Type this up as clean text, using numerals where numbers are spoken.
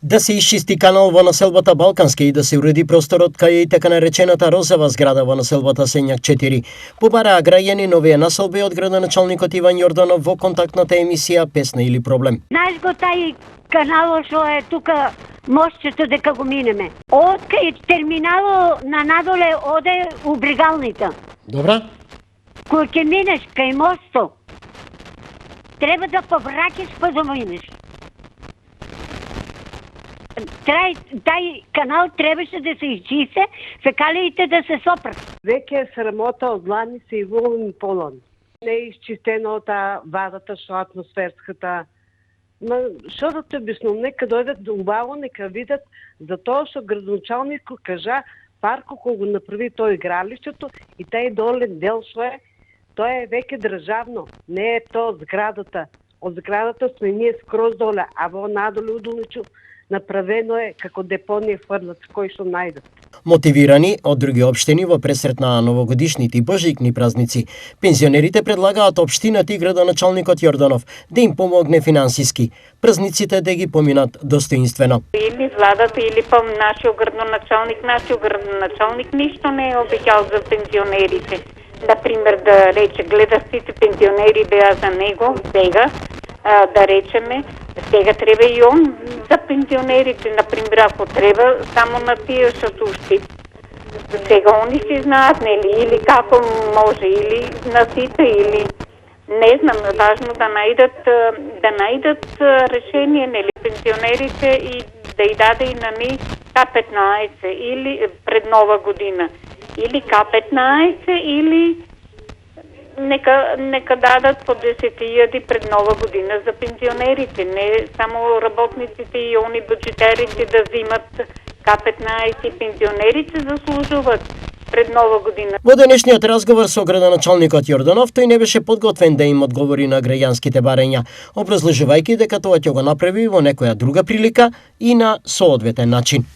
Да се исчисти канал во населбата Балкански и да се уреди просторот кај и така наречената розова зграда во населбата Сењак 4. Побараа граѓани новија населби од градоначалникот Иван Јорданов во контактната емисија Песна или проблем. Знаеш го тај канало што е тука мостчето дека го минеме. Од кај терминало на надоле оде у бригалница. Добра? Кој ќе минеш кај мосто, треба да повраќаш па да минеш. Тај канал требаше да се изчисте, фекалиите да се сопрат. Веќе е срамота од дланици и волни полон. Не е изчистено таа вадата што атмосферската. Што да те обяснам, нека дојдат убаво, нека видат за тоа што градоначалникот кажа парко кој го направи тој игралишето и тај долен дел што е, тоа е веќе државно, не е тоа зградата. Од зградата сме ние скроз доле, а во надоле удолечу направено е како депонија фрлац кој што најдат. Мотивирани од други општини во пресрет на новогодишните и божикни празници, пензионерите предлагаат општината и градоначалникот Јорданов да им помогне финансиски, празниците да ги поминат достоинствено. Или владата или па нашиот градоначалник ништо не е обеќал за пензионерите. Например, да рече, гледа сите пензионери беа за него сега, да речеме, сега треба и он за пензионерите, например, ако треба само на тие што ушти. Сега они си знаат, нели, или како може, или на сите, или не знам, важно да најдат решение, нели, пензионерите и да и даде и на ни К15 или пред нова година. Или К15 или нека дадат по 10.000 пред нова година за пензионерите, не само работниците и они бюджетарите да взимат К15, пензионерите заслужуваат пред нова година. Во денешниот разговор со градоначалникот Јорданов, тој не беше подготвен да им одговори на граѓанските барања, образложувајќи дека тоа ќе го направи во некоја друга прилика и на соодветен начин.